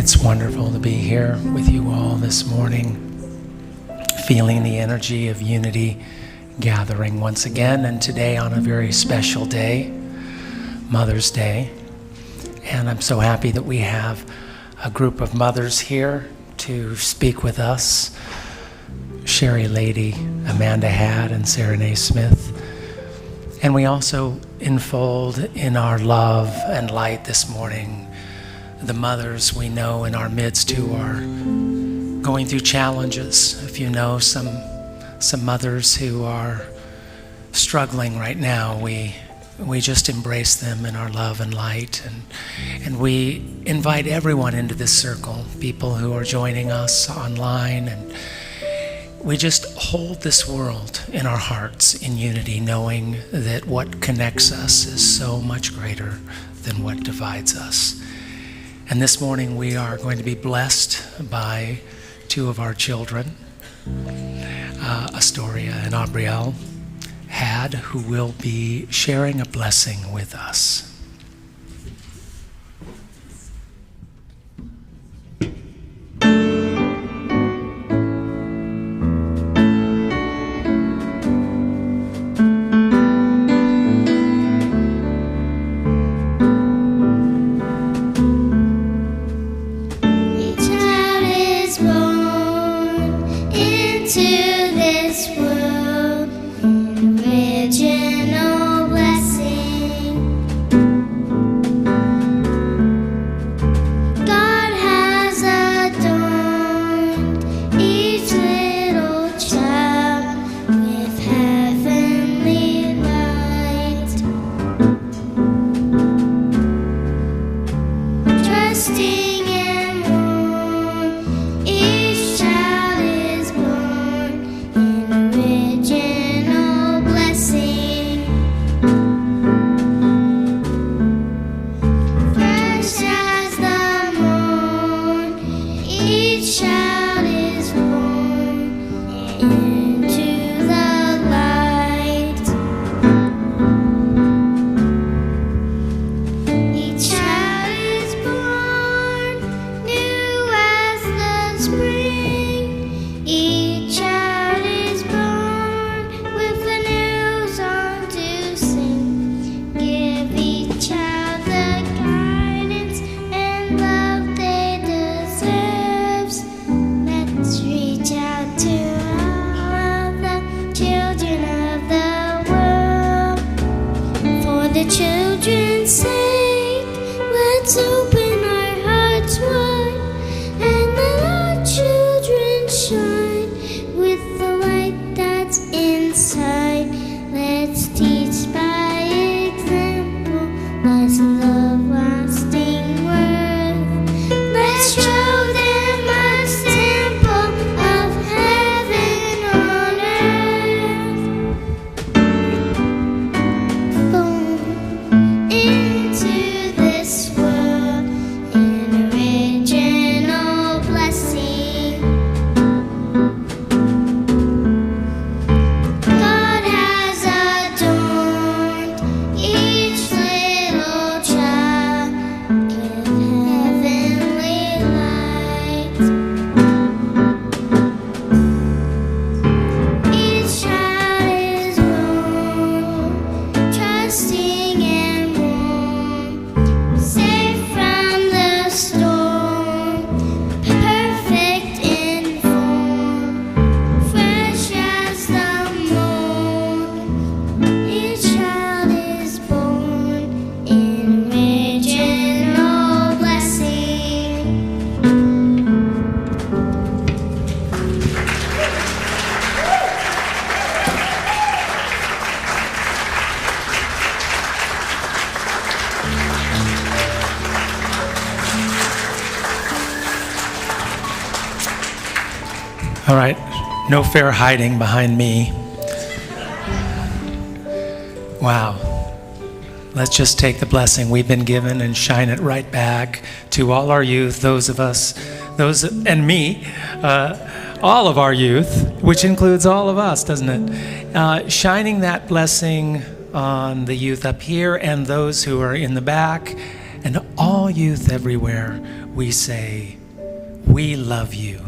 It's wonderful to be here with you all this morning, feeling the energy of unity gathering once again, and today on a very special day, Mother's Day. And I'm so happy that we have a group of mothers here to speak with us. Sherry Lady, a Amanda Hadd and Sarah Naismith. And we also enfold in our love and light this morning the mothers we know in our midst who are going through challenges. If you know some mothers who are struggling right now, we just embrace them in our love and light, and we invite everyone into this circle, people who are joining us online, and we just hold this world in our hearts in unity, knowing that what connects us is so much greater than what divides us. And this morning we are going to be blessed by two of our children, Astoria and Aubrielle Hadd, who will be sharing a blessing with us. All right, no fair hiding behind me. Wow. Let's just take the blessing we've been given and shine it right back to all our youth, those and me, all of our youth, which includes all of us, doesn't it? Shining that blessing on the youth up here and those who are in the back, and all youth everywhere. We say, we love you.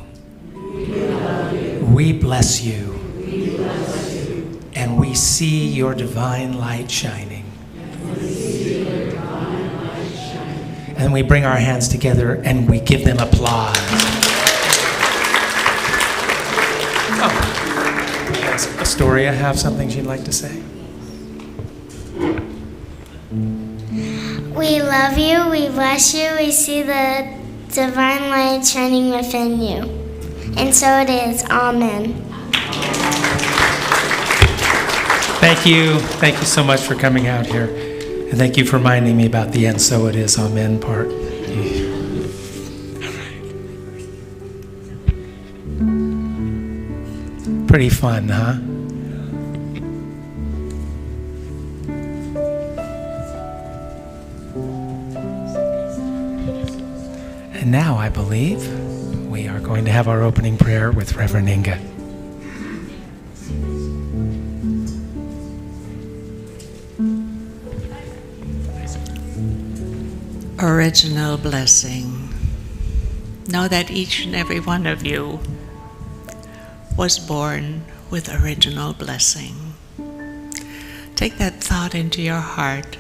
We bless you. And we see your divine light shining. And we bring our hands together and we give them applause. Oh. Astoria have something she'd like to say? We love you, we bless you, we see the divine light shining within you. And so it is. Amen. Thank you. Thank you so much for coming out here. And thank you for reminding me about the "and so it is, amen" part. Pretty fun, huh? And now I believe we are going to have our opening prayer with Reverend Inga. Original blessing. Know that each and every one of you was born with original blessing. Take that thought into your heart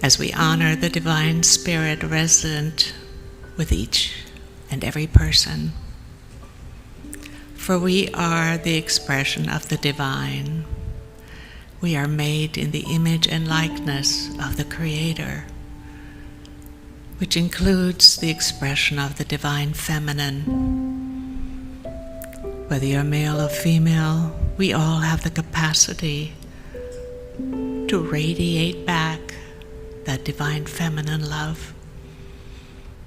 as we honor the Divine Spirit resident with each and every person. For we are the expression of the divine. We are made in the image and likeness of the Creator, which includes the expression of the divine feminine. Whether you're male or female, we all have the capacity to radiate back that divine feminine love,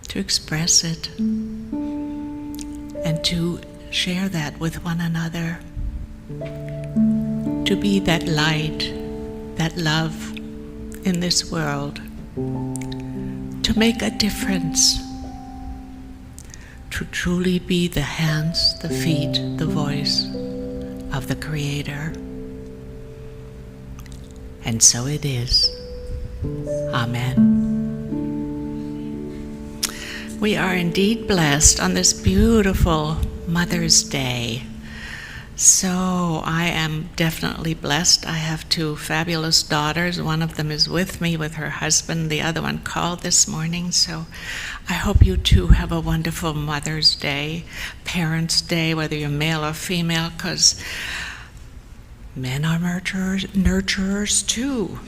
to express it, and to share that with one another, to be that light, that love in this world, to make a difference, to truly be the hands, the feet, the voice of the Creator. And so it is. Amen. We are indeed blessed on this beautiful Mother's Day. So I am definitely blessed. I have two fabulous daughters. One of them is with me with her husband. The other one called this morning. So I hope you too have a wonderful Mother's Day, Parents' Day, whether you're male or female, because men are nurturers too.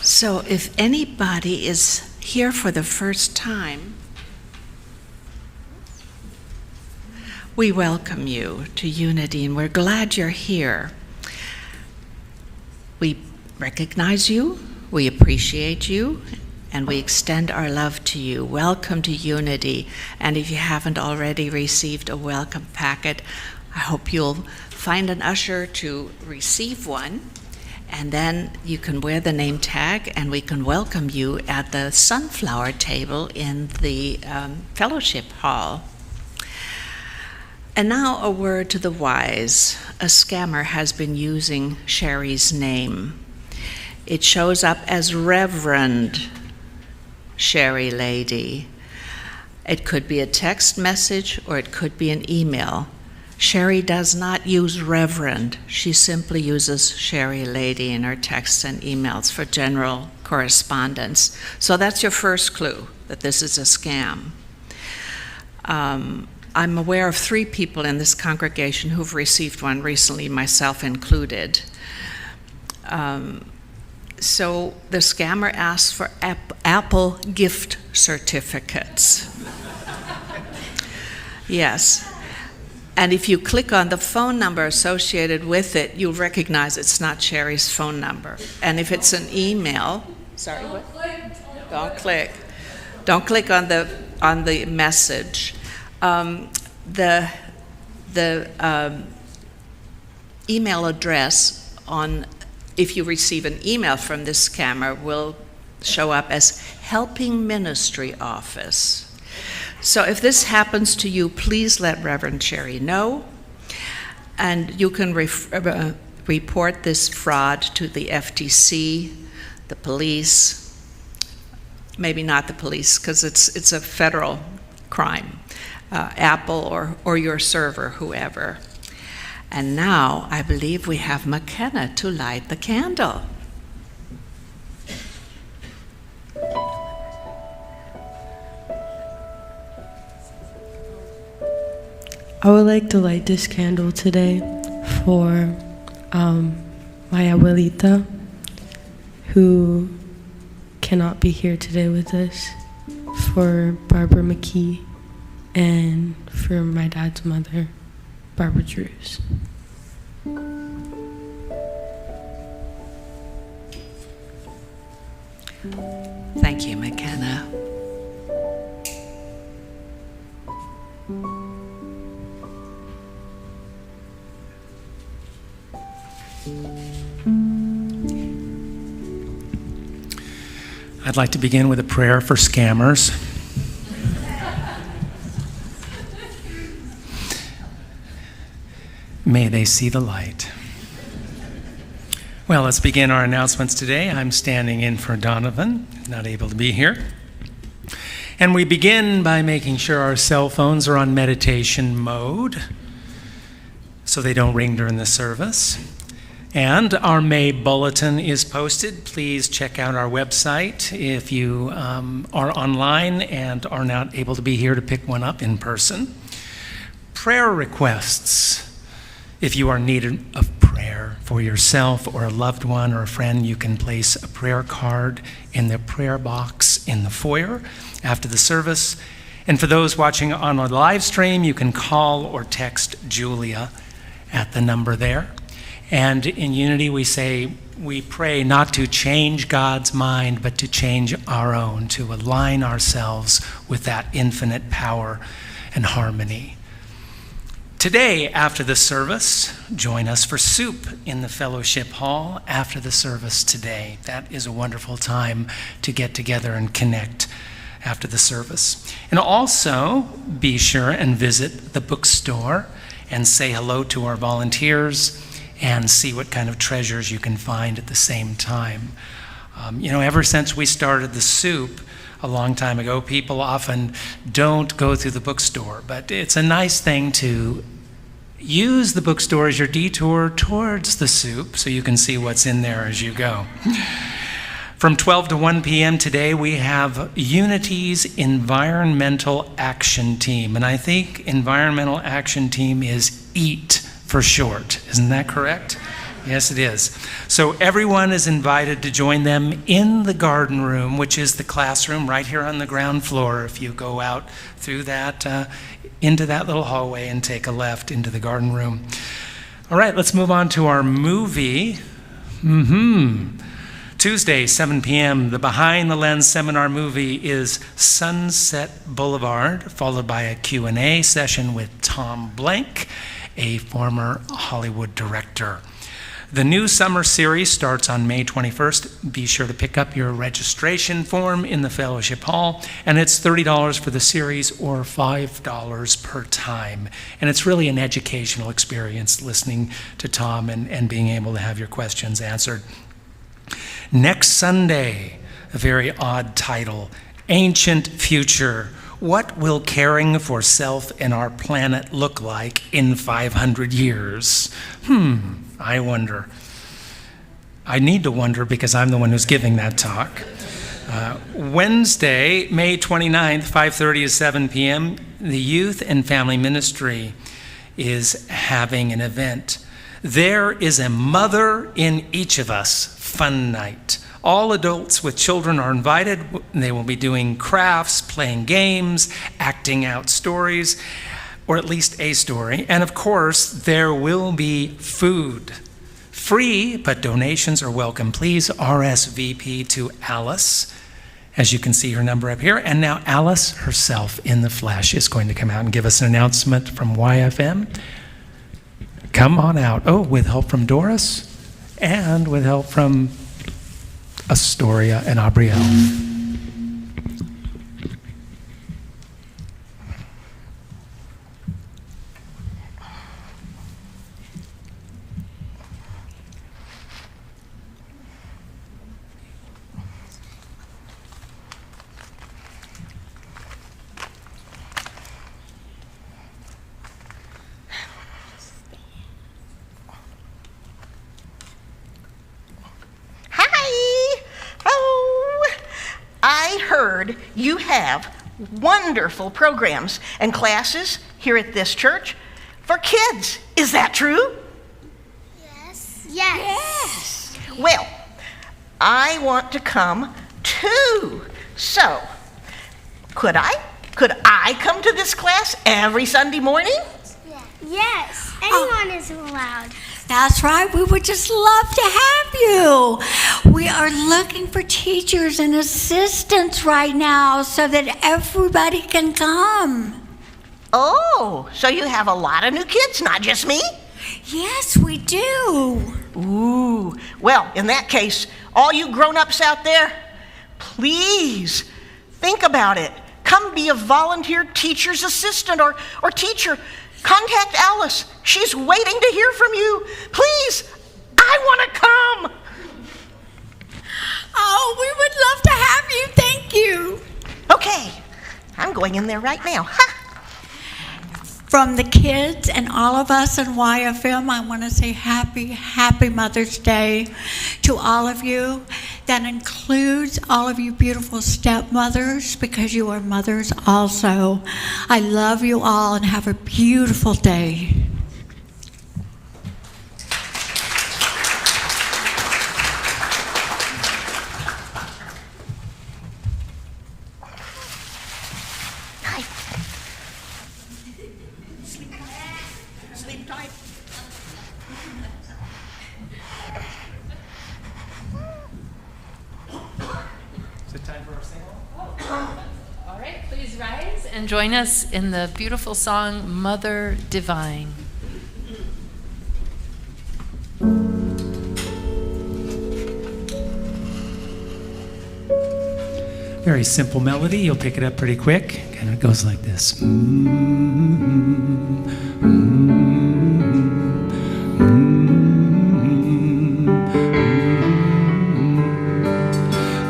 So if anybody is here for the first time, we welcome you to Unity, and we're glad you're here. We recognize you, we appreciate you, and we extend our love to you. Welcome to Unity, and if you haven't already received a welcome packet, I hope you'll find an usher to receive one, and then you can wear the name tag, and we can welcome you at the sunflower table in the fellowship hall. And now a word to the wise. A scammer has been using Sherry's name. It shows up as Reverend Sherry Lady. It could be a text message or it could be an email. Sherry does not use Reverend. She simply uses Sherry Lady in her texts and emails for general correspondence. So that's your first clue, that this is a scam. I'm aware of 3 people in this congregation who've received one recently, myself included. So the scammer asks for Apple gift certificates. Yes. And if you click on the phone number associated with it, you'll recognize it's not Sherry's phone number. And if it's an email, sorry, what? Don't click. Don't click on the message. The email address if you receive an email from this scammer will show up as Helping Ministry Office. So if this happens to you, please let Reverend Sherry know, and you can report this fraud to the FTC, the police, maybe not the police because it's a federal crime. Apple or your server, whoever. And now I believe we have McKenna to light the candle. I would like to light this candle today for my abuelita, who cannot be here today with us, for Barbara McKee, and for my dad's mother, Barbara Drews. Thank you, McKenna. I'd like to begin with a prayer for scammers. May they see the light. Well, let's begin our announcements today. I'm standing in for Donovan, not able to be here. And we begin by making sure our cell phones are on meditation mode so they don't ring during the service. And our May bulletin is posted. Please check out our website if you are online and are not able to be here to pick one up in person. Prayer requests. If you are in need of prayer for yourself or a loved one or a friend, you can place a prayer card in the prayer box in the foyer after the service. And for those watching on a live stream, you can call or text Julia at the number there. And in Unity, we pray not to change God's mind, but to change our own, to align ourselves with that infinite power and harmony. Today, after the service, join us for soup in the fellowship hall after the service today. That is a wonderful time to get together and connect after the service. And also, be sure and visit the bookstore and say hello to our volunteers and see what kind of treasures you can find at the same time. Ever since we started the soup a long time ago, people often don't go through the bookstore, but it's a nice thing to use the bookstore as your detour towards the soup so you can see what's in there as you go. From 12 to 1 p.m. today, we have Unity's Environmental Action Team, and I think Environmental Action Team is EAT for short. Isn't that correct? Yes, it is. So everyone is invited to join them in the garden room, which is the classroom right here on the ground floor. If you go out through that, into that little hallway and take a left into the garden room. All right, let's move on to our movie. Tuesday, 7 p.m., the Behind the Lens seminar movie is Sunset Boulevard, followed by a Q&A session with Tom Blank, a former Hollywood director. The new summer series starts on May 21st. Be sure to pick up your registration form in the fellowship hall, and it's $30 for the series or $5 per time. And it's really an educational experience listening to Tom and being able to have your questions answered. Next Sunday, a very odd title, Ancient Future. What will caring for self and our planet look like in 500 years? I wonder. I need to wonder because I'm the one who's giving that talk. Wednesday, May 29th, 5:30 to 7 p.m., the Youth and Family Ministry is having an event. There is a Mother in Each of Us fun night. All adults with children are invited. They will be doing crafts, playing games, acting out stories, or at least a story. And of course, there will be food. Free, but donations are welcome. Please RSVP to Alice, as you can see her number up here. And now Alice herself in the flesh is going to come out and give us an announcement from YFM. Come on out. Oh, with help from Doris and with help from Astoria and Abrielle. You have wonderful programs and classes here at this church. for kids. Is that true? Yes. Yes. Well, I want to come too. So, could I come to this class every Sunday morning? Yes. Anyone is allowed. That's right. We would just love to have you. We are looking for teachers and assistants right now so that everybody can come. Oh, so you have a lot of new kids, not just me? Yes, we do. Ooh, well, in that case, all you grown-ups out there, please think about it. Come be a volunteer teacher's assistant or teacher. Contact Alice. She's waiting to hear from you. Please, I want to come. Oh, we would love to have you. Thank you. Okay, I'm going in there right now. Ha! From the kids and all of us in YFM, I want to say happy Mother's Day to all of you. That includes all of you beautiful stepmothers, because you are mothers also. I love you all and have a beautiful day. Sleep tight. Is it time for our sing-along? All right, please rise and join us in the beautiful song, Mother Divine. Very simple melody. You'll pick it up pretty quick. And it goes like this.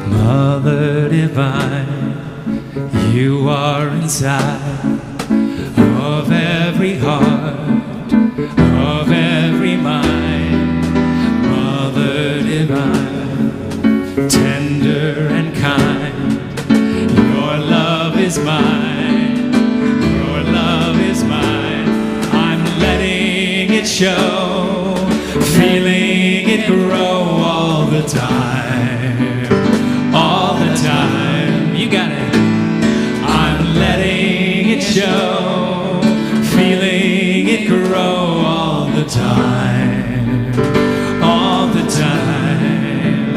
Mother Divine, you are inside of every heart, of every mind. Mother Divine, tender and kind, your love is mine, your love is mine. I'm letting it show, feeling it grow all the time, all the time. You got it. I'm letting it show, feeling it grow all the time, all the time.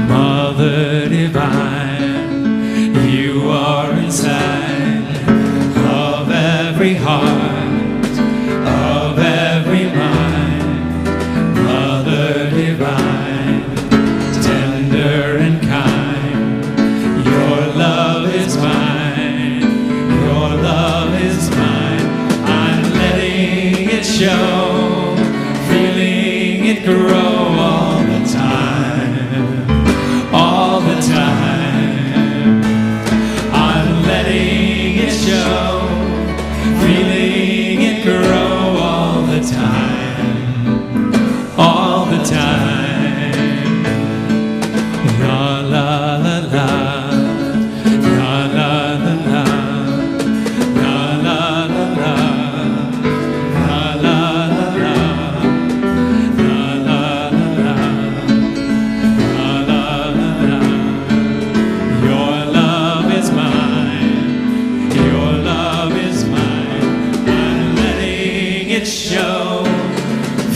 Mother Divine, you are inside of every heart, of every mind. Mother Divine, tender and kind, your love is mine, your love is mine. I'm letting it show, feeling it grow all the time, all the time. I'm letting it show, feeling it grow all the time, all the time. La la la la, la la la la, la la la la, la la la la, la la la la, la la la la. Your love is mine, your love is mine. I'm letting it show,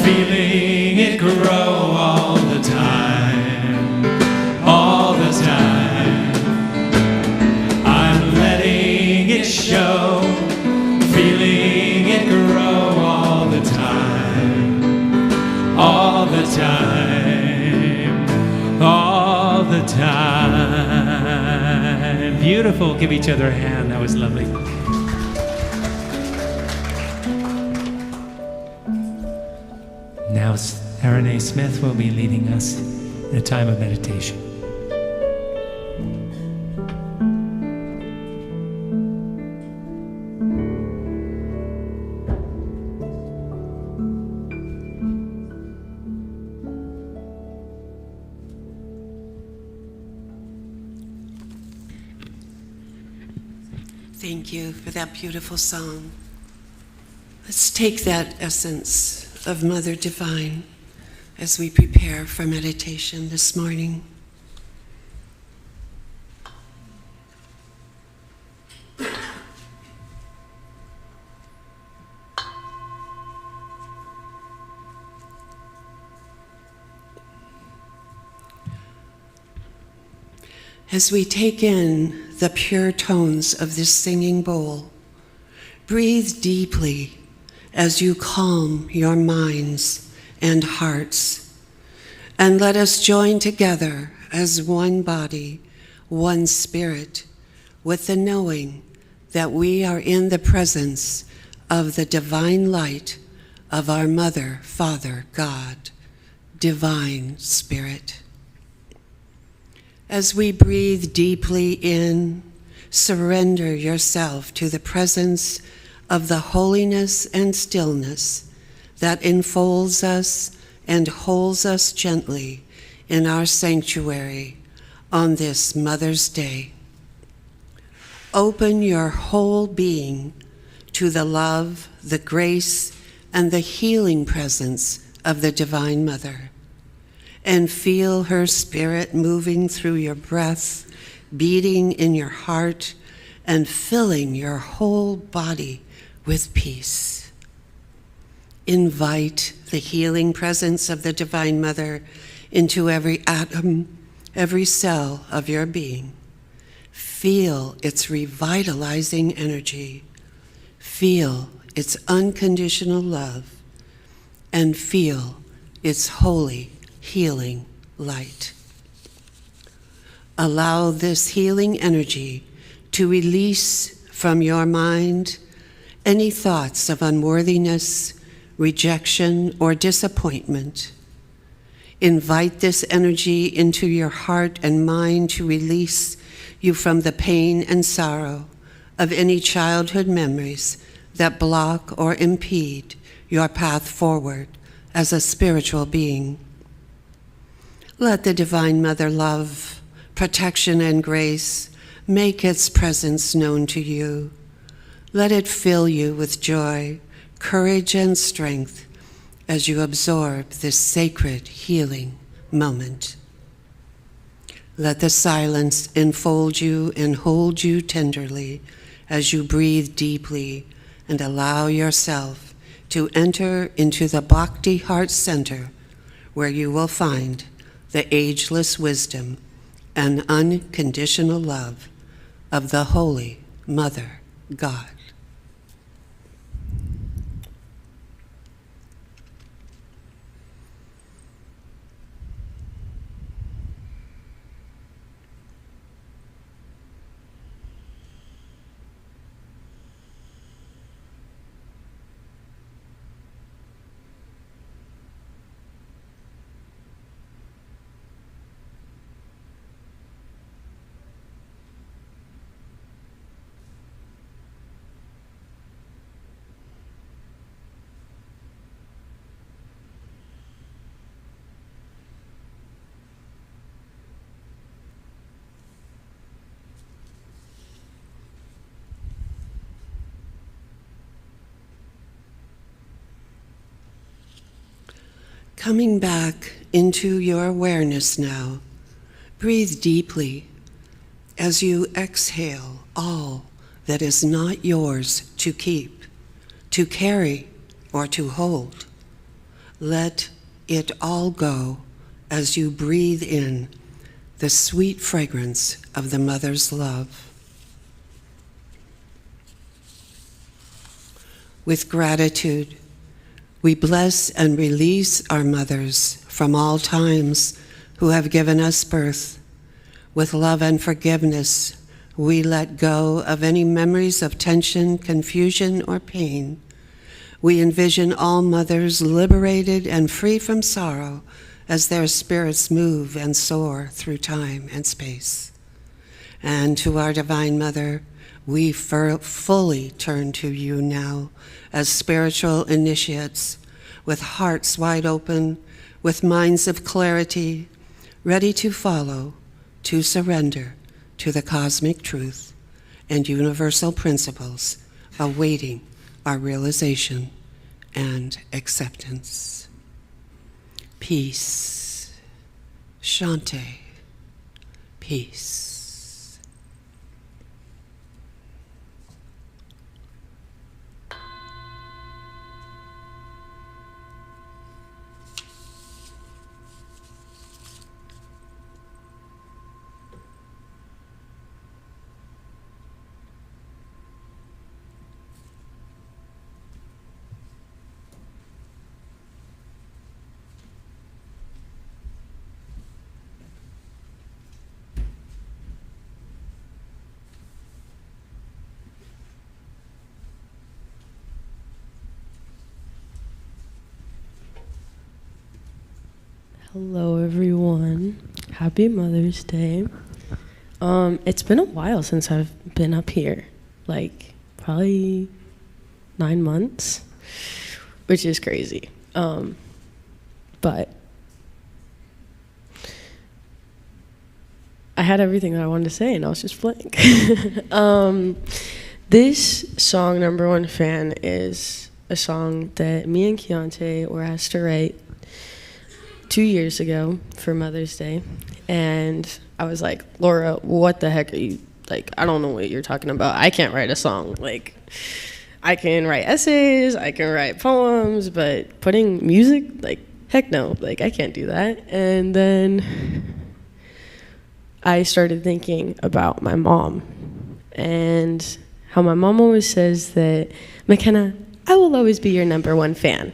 feeling it grow all the time, all the time. I'm letting it show, feeling it grow all the time, all the time, all the time. Beautiful. Give each other a hand. That was lovely. Now, Aaron A. Smith will be leading us in a time of meditation. Thank you for that beautiful song. Let's take that essence of Mother Divine as we prepare for meditation this morning. As we take in the pure tones of this singing bowl, breathe deeply as you calm your minds and hearts, and let us join together as one body, one spirit, with the knowing that we are in the presence of the divine light of our Mother, Father, God, Divine Spirit. As we breathe deeply in, surrender yourself to the presence of the holiness and stillness that enfolds us and holds us gently in our sanctuary on this Mother's Day. Open your whole being to the love, the grace, and the healing presence of the Divine Mother, and feel her spirit moving through your breath, beating in your heart, and filling your whole body with peace. Invite the healing presence of the Divine Mother into every atom, every cell of your being. Feel its revitalizing energy. Feel its unconditional love, and feel its holy healing light. Allow this healing energy to release from your mind any thoughts of unworthiness, rejection, or disappointment. Invite this energy into your heart and mind to release you from the pain and sorrow of any childhood memories that block or impede your path forward as a spiritual being. Let the Divine Mother love, protection, and grace make its presence known to you. Let it fill you with joy, courage, and strength as you absorb this sacred healing moment. Let the silence enfold you and hold you tenderly as you breathe deeply and allow yourself to enter into the Bhakti Heart Center, where you will find the ageless wisdom and unconditional love of the Holy Mother God. Coming back into your awareness now, breathe deeply as you exhale all that is not yours to keep, to carry, or to hold. Let it all go as you breathe in the sweet fragrance of the Mother's love. With gratitude, we bless and release our mothers from all times who have given us birth. With love and forgiveness, we let go of any memories of tension, confusion, or pain. We envision all mothers liberated and free from sorrow as their spirits move and soar through time and space. And to our Divine Mother, we fully turn to you now as spiritual initiates, with hearts wide open, with minds of clarity, ready to follow, to surrender to the cosmic truth and universal principles awaiting our realization and acceptance. Peace. Shante. Peace. Hello, everyone. Happy Mother's Day. It's been a while since I've been up here, like probably 9 months, which is crazy. But I had everything that I wanted to say, and I was just blank. This song, Number One Fan, is a song that me and Keontae were asked to write 2 years ago for Mother's Day, and I was like, Laura, what the heck are you, like, I don't know what you're talking about. I can't write a song. Like, I can write essays, I can write poems, but putting music, like, heck no, like, I can't do that. And then I started thinking about my mom and how my mom always says that, McKenna, I will always be your number one fan.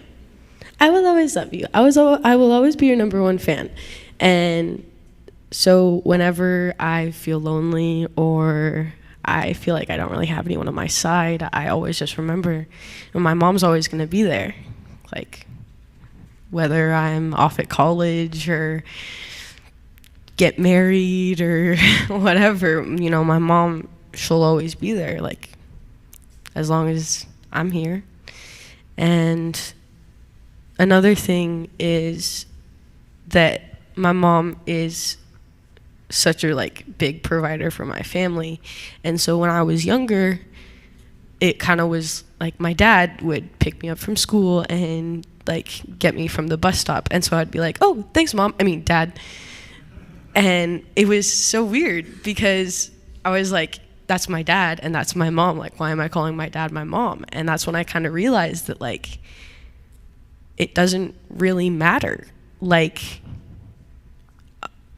I will always love you. I will always be your number one fan. And so whenever I feel lonely or I feel like I don't really have anyone on my side, I always just remember, and my mom's always going to be there. Like, whether I'm off at college or get married or whatever, you know, my mom, she'll always be there, like, as long as I'm here. And another thing is that my mom is such a like big provider for my family, and so when I was younger, it kind of was like my dad would pick me up from school and like get me from the bus stop, and so I'd be like, oh, thanks, Mom. I mean, Dad. And it was so weird because I was like, that's my dad and that's my mom. Like, why am I calling my dad my mom? And that's when I kind of realized that like it doesn't really matter. Like,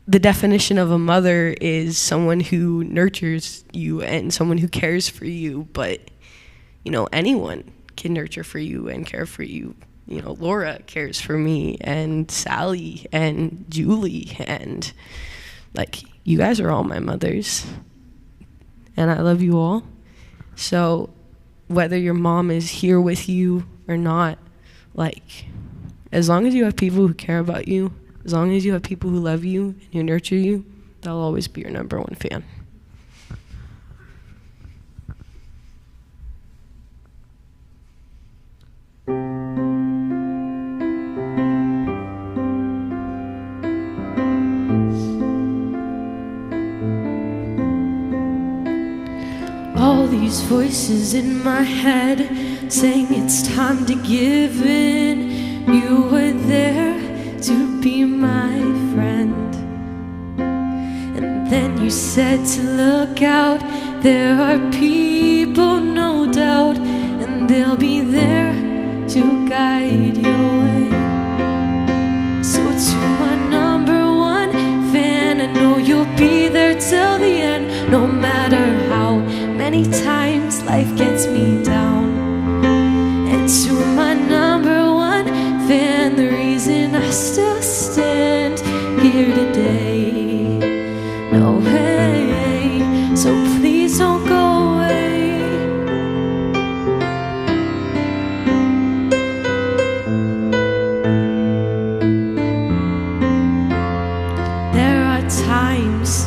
the definition of a mother is someone who nurtures you and someone who cares for you, but, you know, anyone can nurture for you and care for you. You know, Laura cares for me, and Sally and Julie, and, like, you guys are all my mothers, and I love you all. So whether your mom is here with you or not, like, as long as you have people who care about you, as long as you have people who love you and who nurture you, they'll always be your number one fan. All these voices in my head saying it's time to give in. You were there to be my friend, and then you said to look out. There are people, no doubt, and they'll be there to guide your way. So to my number one fan, I know you'll be there till the end, no matter how many times life gets me down. And to my number one fan, the reason I still stand here today, no way, so please don't go away. There are times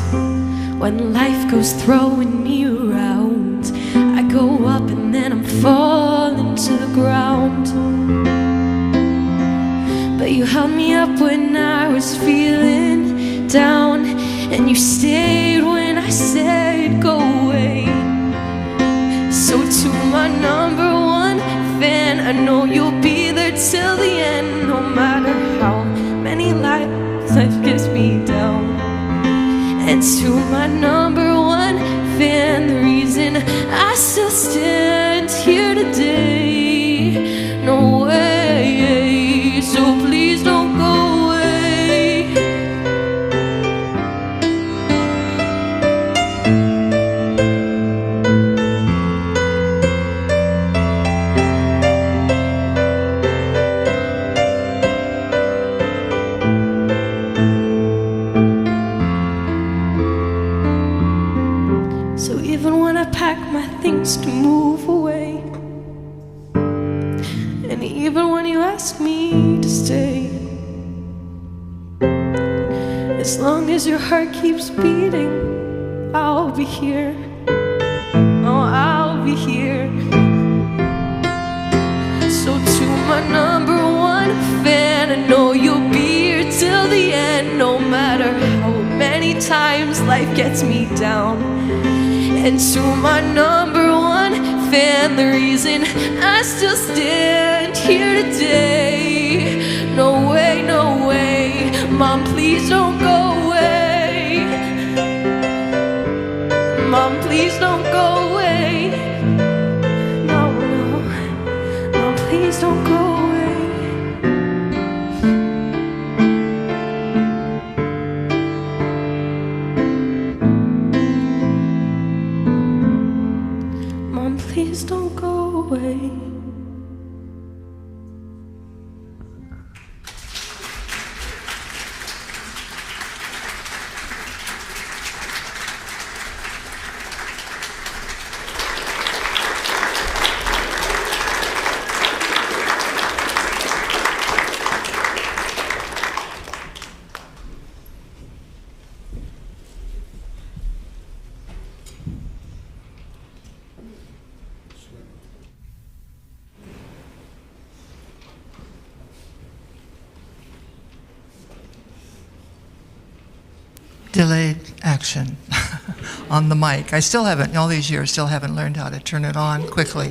when life goes throwing me around. I go up and then I'm falling to the ground. But you held me up when I was feeling down, and you stayed when I said go away. So to my number one I know you'll be there till the end, no matter how many life gets me down. And to my number one fan, the reason I still stand here today, no way, so please don't go away. So even when I pack my things to move away, and even when you ask me to stay, as long as your heart keeps beating, I'll be here. Oh, I'll be here. So to my number one fan, I know you'll be here till the end, no matter how many times life gets me down. And to my number one fan, the reason I still stand here today, no way, no way, Mom, please don't go away. Mom, please don't go away. No, no, Mom, please don't go away. Mom, please don't go away. Delayed action on the mic. I still haven't, in all these years, still haven't learned how to turn it on quickly.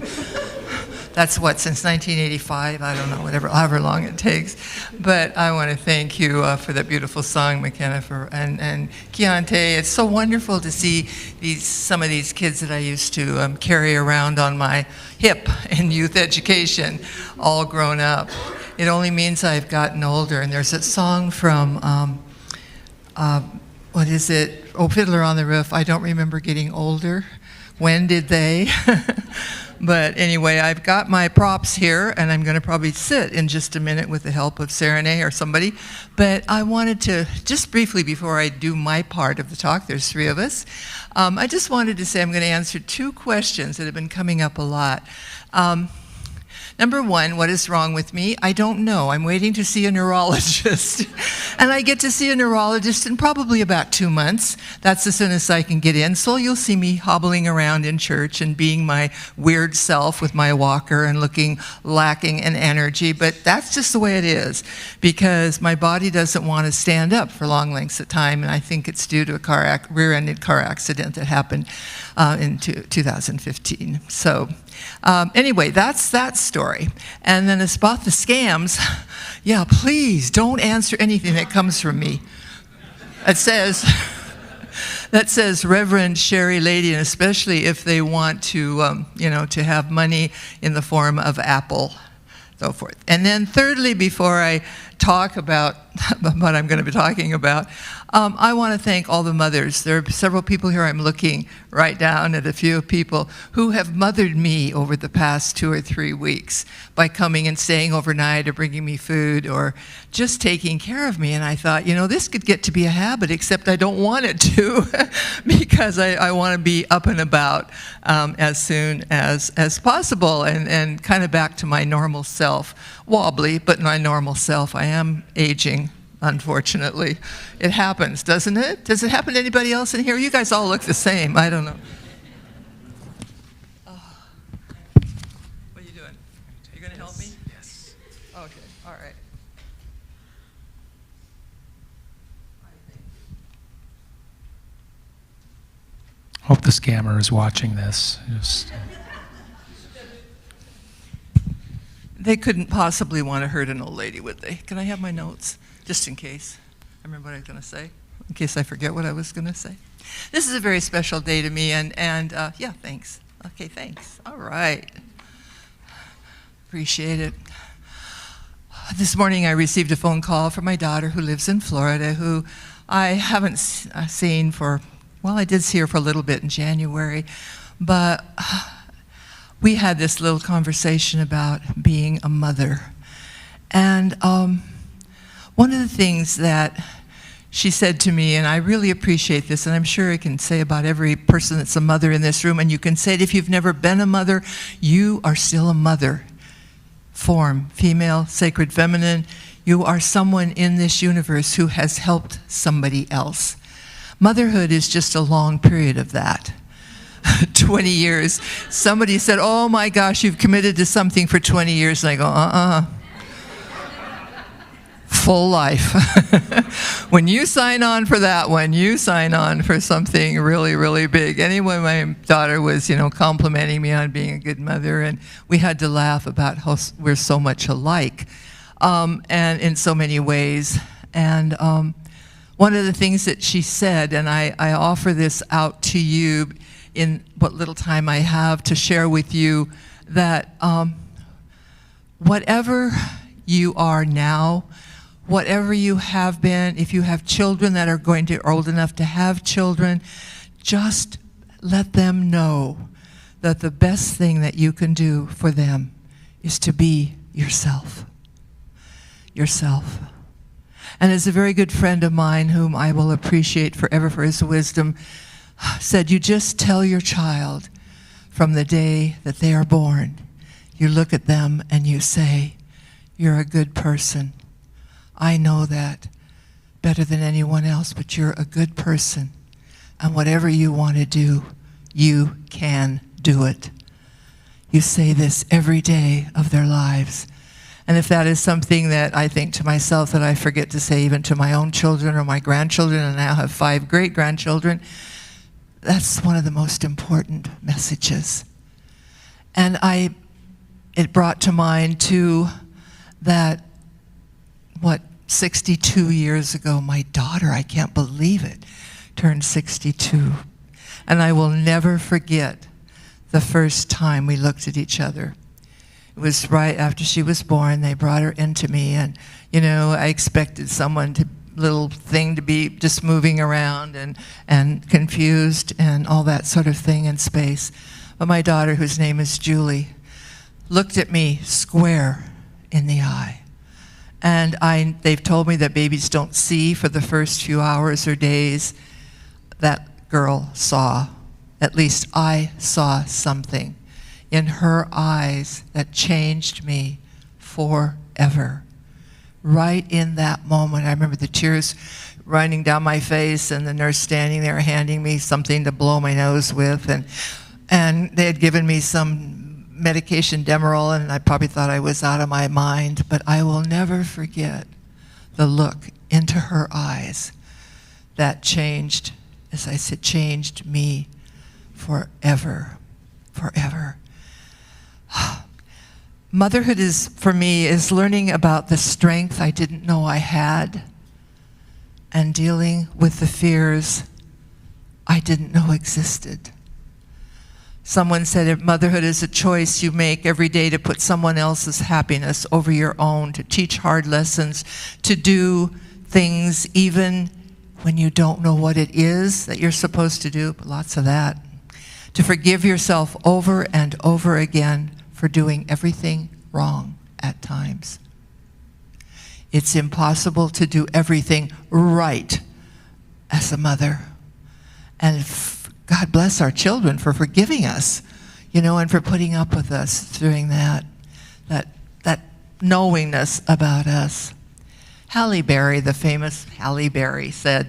That's what, since 1985, I don't know, however long it takes. But I want to thank you for that beautiful song, McKenna, and Keontae. It's so wonderful to see some of these kids that I used to carry around on my hip in youth education, all grown up. It only means I've gotten older. And there's a song from, what is it? Oh, Fiddler on the Roof. I don't remember getting older. When did they? But anyway, I've got my props here, and I'm going to probably sit in just a minute with the help of Serenay or somebody. But I wanted to, just briefly before I do my part of the talk, there's 3 of us, I just wanted to say I'm going to answer 2 questions that have been coming up a lot. Number 1, what is wrong with me? I don't know. I'm waiting to see a neurologist. And I get to see a neurologist in probably about 2 months. That's as soon as I can get in. So you'll see me hobbling around in church and being my weird self with my walker and looking lacking in energy. But that's just the way it is, because my body doesn't want to stand up for long lengths of time. And I think it's due to a rear-ended car accident that happened in 2015. So anyway, that's that story. And then as about the scams, yeah, please don't answer anything that comes from me. It says, that says Reverend Sherry Lady, and especially if they want to, to have money in the form of Apple, so forth. And then thirdly, before I talk about what I'm going to be talking about, I want to thank all the mothers. There are several people here. I'm looking right down at a few people who have mothered me over the past 2 or 3 weeks by coming and staying overnight or bringing me food or just taking care of me. And I thought, this could get to be a habit, except I don't want it to because I want to be up and about as soon as possible and kind of back to my normal self. Wobbly, but my normal self. I am aging, unfortunately. It happens, doesn't it? Does it happen to anybody else in here? You guys all look the same. I don't know. What are you doing? Are you going to help me? Yes. Okay, all right. Hope the scammer is watching this. they couldn't possibly want to hurt an old lady, would they? Can I have my notes, just in case? I remember what I was going to say, in case I forget what I was going to say. This is a very special day to me, and yeah, thanks. Okay, thanks. All right. Appreciate it. This morning I received a phone call from my daughter who lives in Florida, who I haven't seen for, well, I did see her for a little bit in January, but we had this little conversation about being a mother. And one of the things that she said to me, and I really appreciate this, and I'm sure I can say about every person that's a mother in this room, and you can say it if you've never been a mother, you are still a mother. Form, female, sacred feminine, you are someone in this universe who has helped somebody else. Motherhood is just a long period of that. 20 years. Somebody said, oh my gosh, you've committed to something for 20 years. And I go, full life. When you sign on for that one, you sign on for something really, really big. Anyway, my daughter was, complimenting me on being a good mother, and we had to laugh about how we're so much alike, and in so many ways. And one of the things that she said, and I offer this out to you in what little time I have to share with you, that whatever you are now, whatever you have been, if you have children that are old enough to have children, just let them know that the best thing that you can do for them is to be yourself. Yourself. And as a very good friend of mine, whom I will appreciate forever for his wisdom, said, you just tell your child from the day that they are born, you look at them and you say, you're a good person. I know that better than anyone else, but you're a good person. And whatever you want to do, you can do it. You say this every day of their lives. And if that is something that I think to myself that I forget to say even to my own children or my grandchildren, and I now have 5 great-grandchildren, that's one of the most important messages. And it brought to mind too that 62 years ago, my daughter, I can't believe it, turned 62. And I will never forget the first time we looked at each other. It was right after she was born. They brought her into me, and, I expected little thing to be just moving around and confused and all that sort of thing in space. But my daughter, whose name is Julie, looked at me square in the eye. And they've told me that babies don't see for the first few hours or days. That girl saw, at least I saw something in her eyes that changed me forever. Right in that moment, I remember the tears running down my face and the nurse standing there handing me something to blow my nose with. And they had given me some medication, Demerol, and I probably thought I was out of my mind, but I will never forget the look into her eyes that changed, as I said, changed me forever, forever. Motherhood for me is learning about the strength I didn't know I had and dealing with the fears I didn't know existed. Someone said if motherhood is a choice you make every day to put someone else's happiness over your own, to teach hard lessons, to do things even when you don't know what it is that you're supposed to do, but lots of that. To forgive yourself over and over again for doing everything wrong at times. It's impossible to do everything right as a mother. And God bless our children for forgiving us, and for putting up with us doing that knowingness about us. Halle Berry, the famous Halle Berry, said,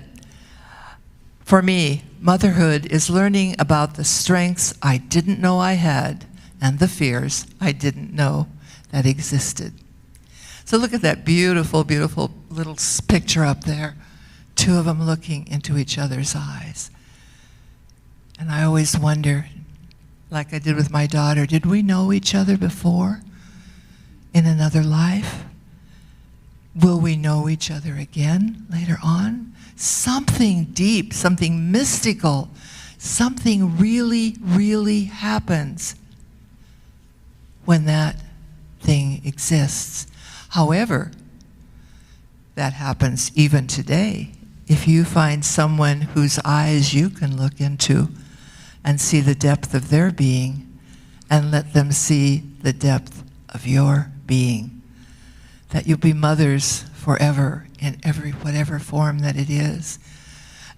for me, motherhood is learning about the strengths I didn't know I had and the fears I didn't know that existed. So look at that beautiful, beautiful little picture up there. 2 of them looking into each other's eyes. And I always wonder, like I did with my daughter, did we know each other before? in another life? Will we know each other again later on? Something deep, something mystical, something really, really happens when that thing exists. However, that happens even today. If you find someone whose eyes you can look into and see the depth of their being, and let them see the depth of your being, that you'll be mothers forever in whatever form that it is.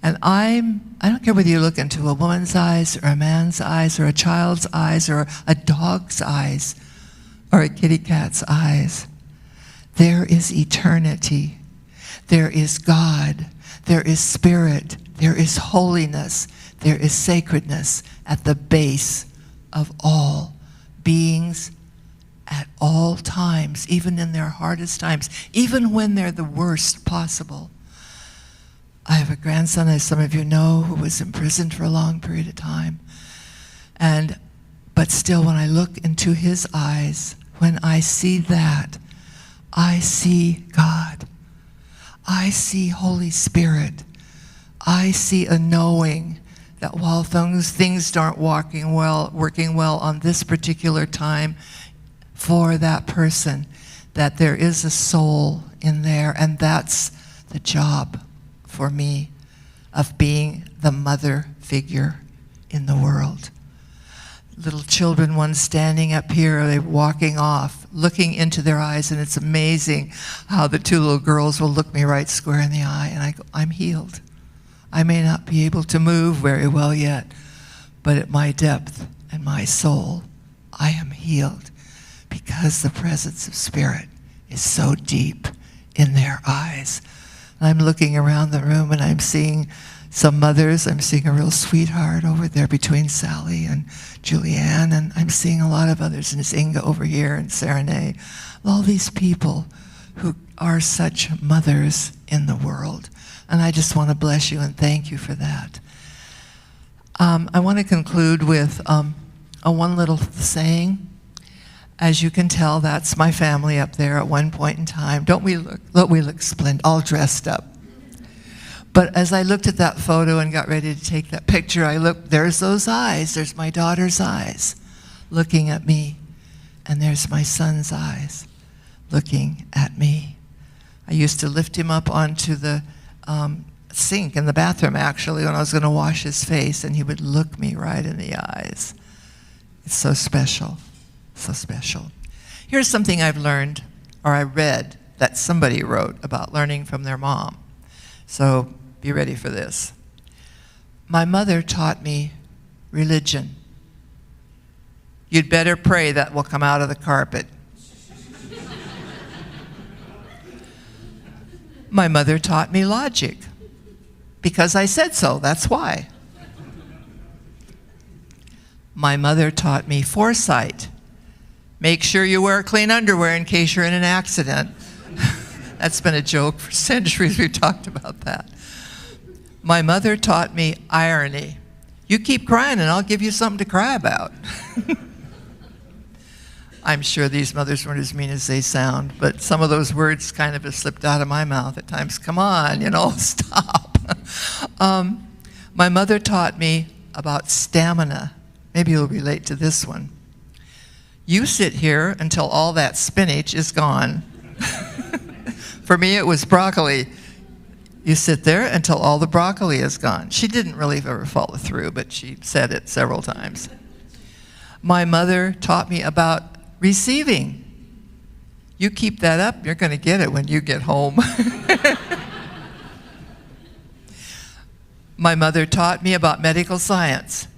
And I don't care whether you look into a woman's eyes or a man's eyes or a child's eyes or a dog's eyes or a kitty cat's eyes. There is eternity. There is God. There is spirit. There is holiness. There is sacredness at the base of all beings at all times, even in their hardest times, even when they're the worst possible. I have a grandson, as some of you know, who was imprisoned for a long period of time. But still, when I look into his eyes, when I see that, I see God. I see Holy Spirit. I see a knowing that while things aren't working well on this particular time for that person, that there is a soul in there, and that's the job for me of being the mother figure in the world. Little children, one standing up here, they're walking off, looking into their eyes, and it's amazing how the two little girls will look me right square in the eye, and I go, I'm healed. I may not be able to move very well yet, but at my depth and my soul, I am healed because the presence of Spirit is so deep in their eyes. I'm looking around the room and I'm seeing some mothers. I'm seeing a real sweetheart over there between Sally and Julianne, and I'm seeing a lot of others, and it's Inga over here and Serenade. All these people who are such mothers in the world. And I just want to bless you and thank you for that. I want to conclude with a one little saying. As you can tell, that's my family up there at one point in time. Don't we look splendid, all dressed up. But as I looked at that photo and got ready to take that picture, I looked, there's those eyes. There's my daughter's eyes looking at me. And there's my son's eyes looking at me. I used to lift him up onto the sink in the bathroom, actually, when I was going to wash his face, and he would look me right in the eyes. It's so special, so special. Here's something I've learned, or I read, that somebody wrote about learning from their mom. So be ready for this. My mother taught me religion. You'd better pray that will come out of the carpet. My mother taught me logic, because I said so, that's why. My mother taught me foresight. Make sure you wear clean underwear in case you're in an accident. That's been a joke for centuries, we've talked about that. My mother taught me irony. You keep crying and I'll give you something to cry about. I'm sure these mothers weren't as mean as they sound, but some of those words kind of have slipped out of my mouth at times. Come on, stop. My mother taught me about stamina. Maybe you'll relate to this one. You sit here until all that spinach is gone. For me, it was broccoli. You sit there until all the broccoli is gone. She didn't really ever follow through, but she said it several times. My mother taught me about receiving. You keep that up, you're going to get it when you get home. My mother taught me about medical science.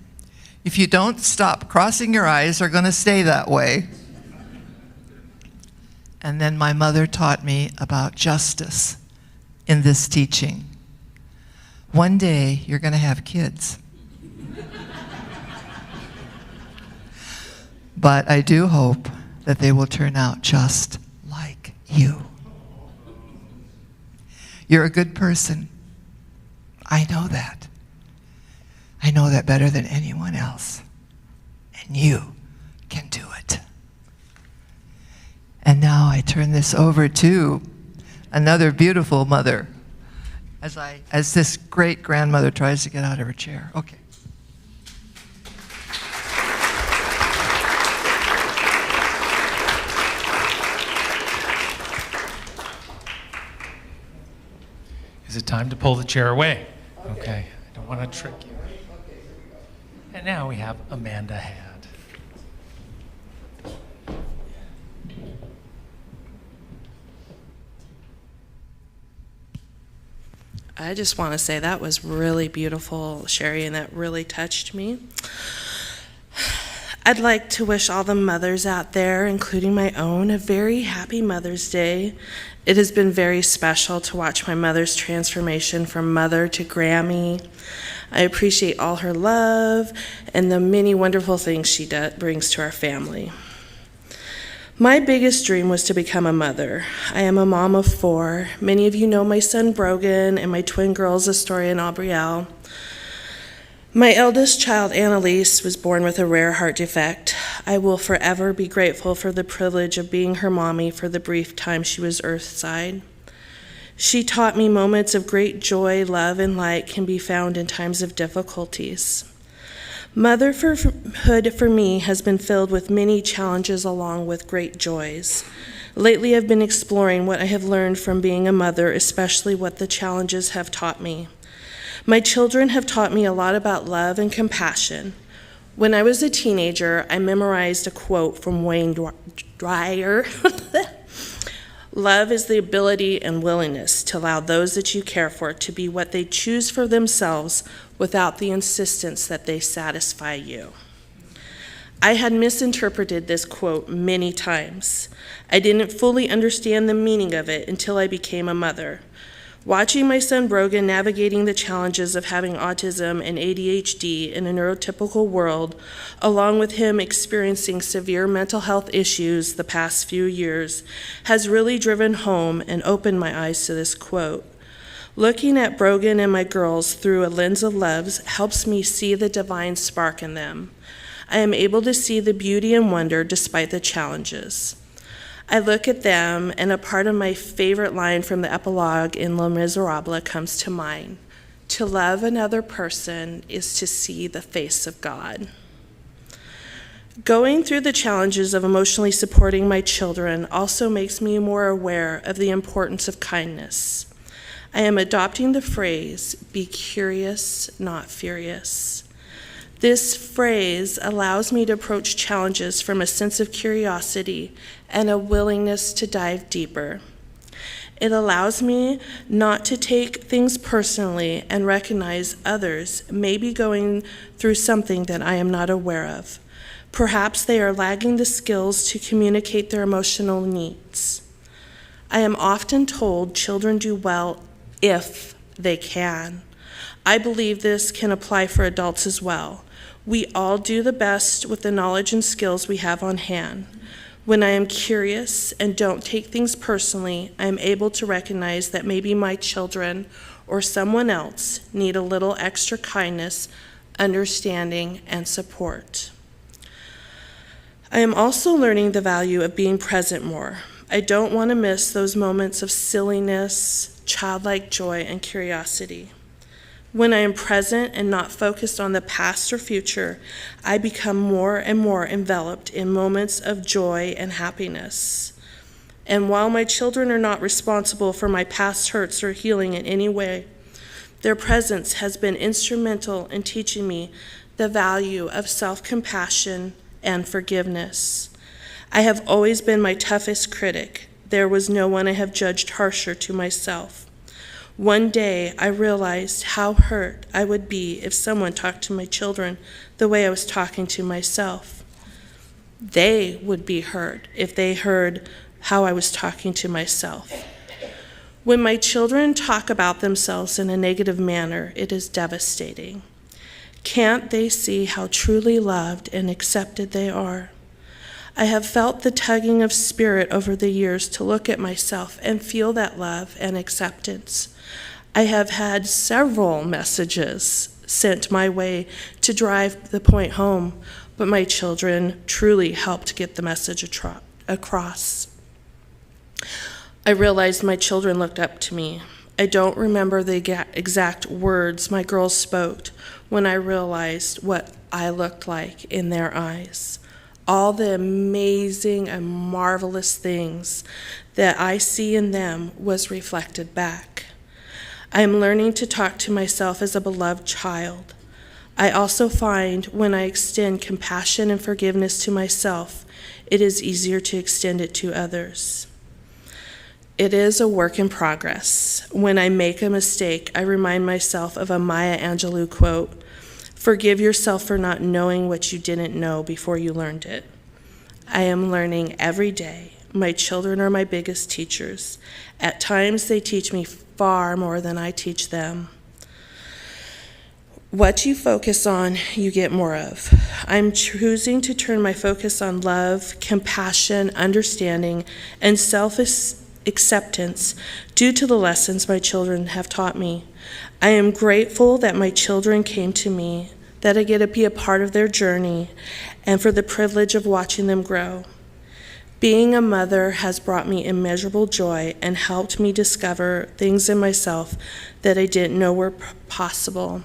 If you don't stop crossing your eyes, they're going to stay that way. And then my mother taught me about justice in this teaching. One day, you're going to have kids. But I do hope that they will turn out just like you. You're a good person. I know that. I know that better than anyone else. And you can do it. And now now I turn this over to another beautiful mother as this great grandmother tries to get out of her chair. Okay. Is it time to pull the chair away? Okay. I don't want to trick you. And now we have Amanda Had. I just want to say that was really beautiful, Sherry, and that really touched me. I'd like to wish all the mothers out there, including my own, a very happy Mother's Day. It has been very special to watch my mother's transformation from mother to Grammy. I appreciate all her love and the many wonderful things she brings to our family. My biggest dream was to become a mother. I am a mom of 4. Many of you know my son Brogan and my twin girls Astoria and Aubrielle. My eldest child, Annalise, was born with a rare heart defect. I will forever be grateful for the privilege of being her mommy for the brief time she was earthside. She taught me moments of great joy, love, and light can be found in times of difficulties. Motherhood for me has been filled with many challenges along with great joys. Lately, I've been exploring what I have learned from being a mother, especially what the challenges have taught me. My children have taught me a lot about love and compassion. When I was a teenager, I memorized a quote from Wayne Dyer. Love is the ability and willingness to allow those that you care for to be what they choose for themselves without the insistence that they satisfy you. I had misinterpreted this quote many times. I didn't fully understand the meaning of it until I became a mother. Watching my son Brogan navigating the challenges of having autism and ADHD in a neurotypical world, along with him experiencing severe mental health issues the past few years, has really driven home and opened my eyes to this quote. Looking at Brogan and my girls through a lens of love helps me see the divine spark in them. I am able to see the beauty and wonder despite the challenges. I look at them, and a part of my favorite line from the epilogue in Les Miserables comes to mind. To love another person is to see the face of God. Going through the challenges of emotionally supporting my children also makes me more aware of the importance of kindness. I am adopting the phrase, be curious, not furious. This phrase allows me to approach challenges from a sense of curiosity and a willingness to dive deeper. It allows me not to take things personally and recognize others may be going through something that I am not aware of. Perhaps they are lacking the skills to communicate their emotional needs. I am often told children do well if they can. I believe this can apply for adults as well. We all do the best with the knowledge and skills we have on hand. When I am curious and don't take things personally, I am able to recognize that maybe my children or someone else need a little extra kindness, understanding, and support. I am also learning the value of being present more. I don't want to miss those moments of silliness, childlike joy, and curiosity. When I am present and not focused on the past or future, I become more and more enveloped in moments of joy and happiness. And while my children are not responsible for my past hurts or healing in any way, their presence has been instrumental in teaching me the value of self-compassion and forgiveness. I have always been my toughest critic. There was no one I have judged harsher to myself. One day, I realized how hurt I would be if someone talked to my children the way I was talking to myself. They would be hurt if they heard how I was talking to myself. When my children talk about themselves in a negative manner, it is devastating. Can't they see how truly loved and accepted they are? I have felt the tugging of spirit over the years to look at myself and feel that love and acceptance. I have had several messages sent my way to drive the point home, but my children truly helped get the message across. I realized my children looked up to me. I don't remember the exact words my girls spoke when I realized what I looked like in their eyes. All the amazing and marvelous things that I see in them was reflected back. I am learning to talk to myself as a beloved child. I also find when I extend compassion and forgiveness to myself, it is easier to extend it to others. It is a work in progress. When I make a mistake, I remind myself of a Maya Angelou quote, "Forgive yourself for not knowing what you didn't know before you learned it." I am learning every day. My children are my biggest teachers. At times, they teach me far more than I teach them. What you focus on, you get more of. I'm choosing to turn my focus on love, compassion, understanding, and self-acceptance due to the lessons my children have taught me. I am grateful that my children came to me, that I get to be a part of their journey, and for the privilege of watching them grow. Being a mother has brought me immeasurable joy and helped me discover things in myself that I didn't know were possible.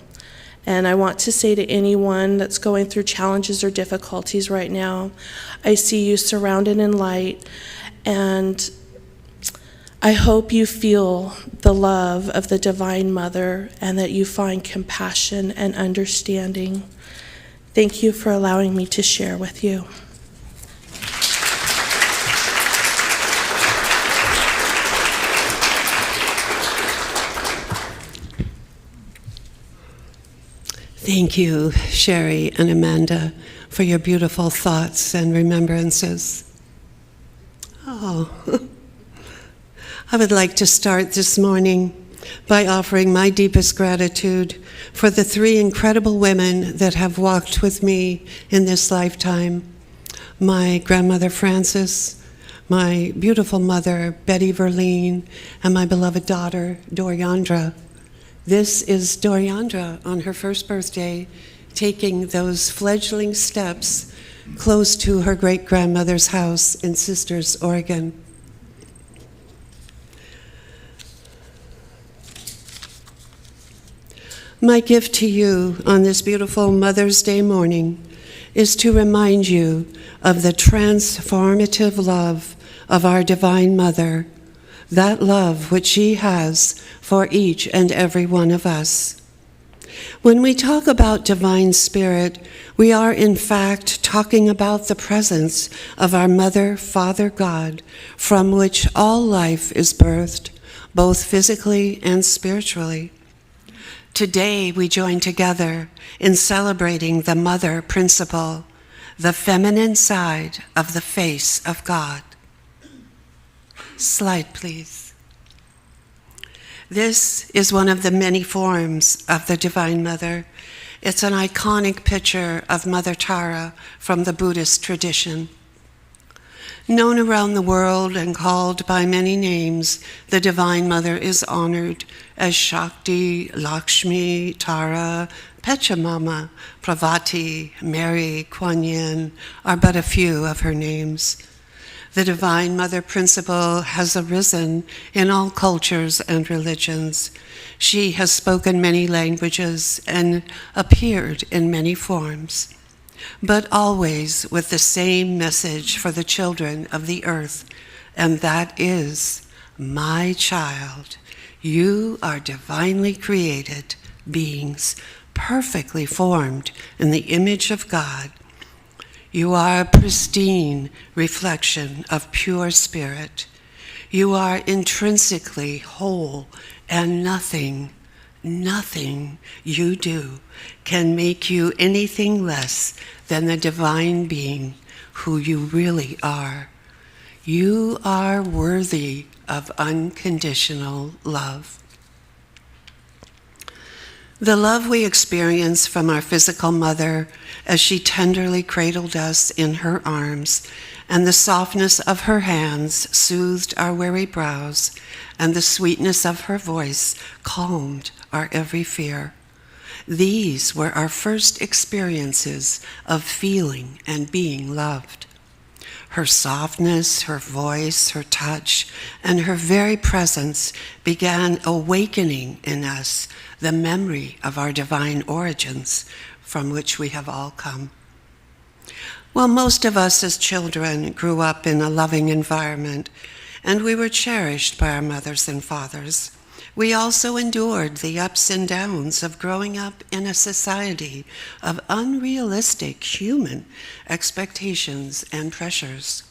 And I want to say to anyone that's going through challenges or difficulties right now, I see you surrounded in light, and I hope you feel the love of the Divine Mother and that you find compassion and understanding. Thank you for allowing me to share with you. Thank you, Sherry and Amanda, for your beautiful thoughts and remembrances. Oh, I would like to start this morning by offering my deepest gratitude for the 3 incredible women that have walked with me in this lifetime. My grandmother, Frances, my beautiful mother, Betty Verleen, and my beloved daughter, Doriandra. This is Doriandra on her first birthday, taking those fledgling steps close to her great-grandmother's house in Sisters, Oregon. My gift to you on this beautiful Mother's Day morning is to remind you of the transformative love of our Divine Mother, that love which she has for each and every one of us. When we talk about Divine Spirit, we are in fact talking about the presence of our Mother, Father God, from which all life is birthed, both physically and spiritually. Today we join together in celebrating the Mother principle, the feminine side of the face of God. Slide, please. This is one of the many forms of the Divine Mother. It's an iconic picture of Mother Tara from the Buddhist tradition. Known around the world and called by many names, the Divine Mother is honored as Shakti, Lakshmi, Tara, Pachamama, Parvati, Mary, Kuan Yin are but a few of her names. The Divine Mother principle has arisen in all cultures and religions. She has spoken many languages and appeared in many forms, but always with the same message for the children of the earth, and that is, my child, you are divinely created beings, perfectly formed in the image of God. You are a pristine reflection of pure spirit. You are intrinsically whole, and nothing you do can make you anything less than the divine being who you really are. You are worthy of unconditional love. The love we experience from our physical mother as she tenderly cradled us in her arms, and the softness of her hands soothed our weary brows, and the sweetness of her voice calmed our every fear. These were our first experiences of feeling and being loved. Her softness, her voice, her touch, and her very presence began awakening in us the memory of our divine origins from which we have all come. Well, most of us as children grew up in a loving environment, and we were cherished by our mothers and fathers. We also endured the ups and downs of growing up in a society of unrealistic human expectations and pressures,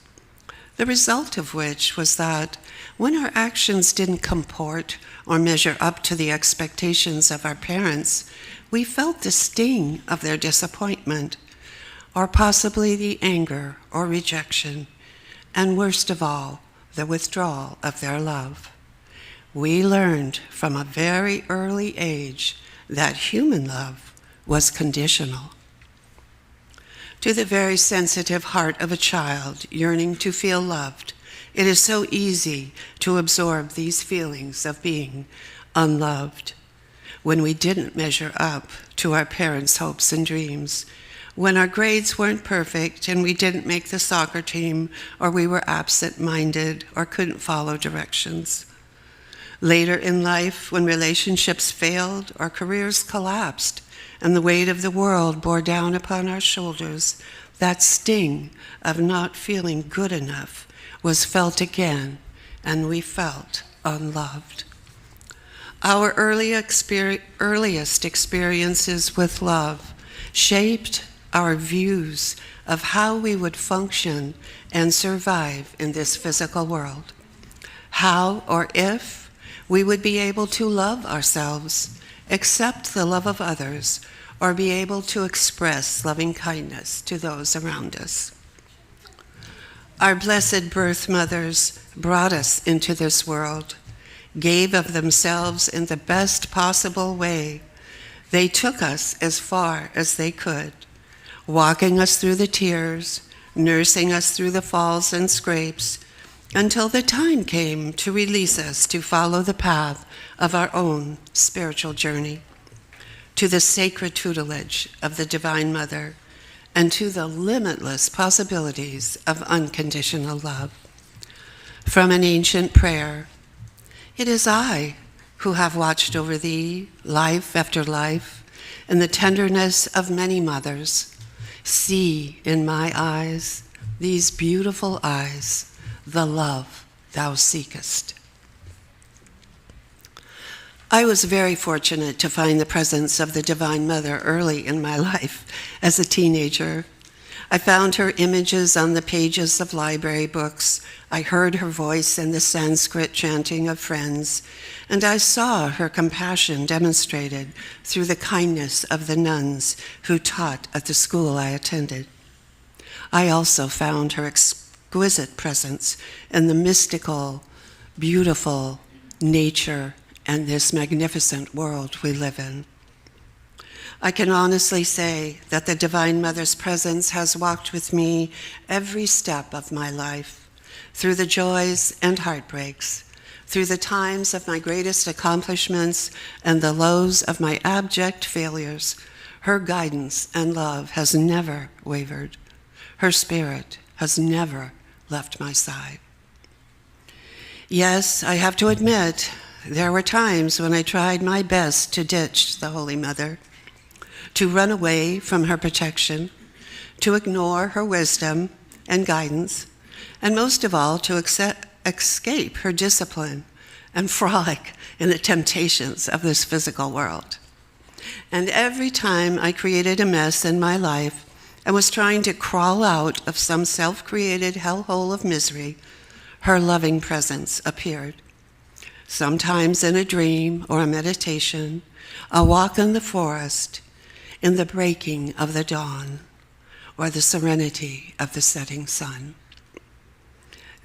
the result of which was that when our actions didn't comport or measure up to the expectations of our parents, we felt the sting of their disappointment, or possibly the anger or rejection, and worst of all, the withdrawal of their love. We learned from a very early age that human love was conditional. To the very sensitive heart of a child yearning to feel loved, it is so easy to absorb these feelings of being unloved. When we didn't measure up to our parents' hopes and dreams, when our grades weren't perfect and we didn't make the soccer team, or we were absent-minded or couldn't follow directions. Later in life, when relationships failed or careers collapsed and the weight of the world bore down upon our shoulders, that sting of not feeling good enough was felt again, and we felt unloved. Our earliest experiences with love shaped our views of how we would function and survive in this physical world, how or if we would be able to love ourselves, accept the love of others, or be able to express loving kindness to those around us. Our blessed birth mothers brought us into this world, gave of themselves in the best possible way. They took us as far as they could, walking us through the tears, nursing us through the falls and scrapes, until the time came to release us to follow the path of our own spiritual journey, to the sacred tutelage of the Divine Mother, and to the limitless possibilities of unconditional love. From an ancient prayer, "It is I who have watched over thee, life after life, in the tenderness of many mothers. See in my eyes, these beautiful eyes, the love thou seekest." I was very fortunate to find the presence of the Divine Mother early in my life as a teenager. I found her images on the pages of library books. I heard her voice in the Sanskrit chanting of friends, and I saw her compassion demonstrated through the kindness of the nuns who taught at the school I attended. I also found her exquisite presence in the mystical, beautiful nature and this magnificent world we live in. I can honestly say that the Divine Mother's presence has walked with me every step of my life, through the joys and heartbreaks, through the times of my greatest accomplishments and the lows of my abject failures. Her guidance and love has never wavered. Her spirit has never left my side. Yes, I have to admit, there were times when I tried my best to ditch the Holy Mother, to run away from her protection, to ignore her wisdom and guidance, and most of all, to escape her discipline and frolic in the temptations of this physical world. And every time I created a mess in my life and was trying to crawl out of some self-created hellhole of misery, her loving presence appeared. Sometimes in a dream or a meditation, a walk in the forest, in the breaking of the dawn, or the serenity of the setting sun.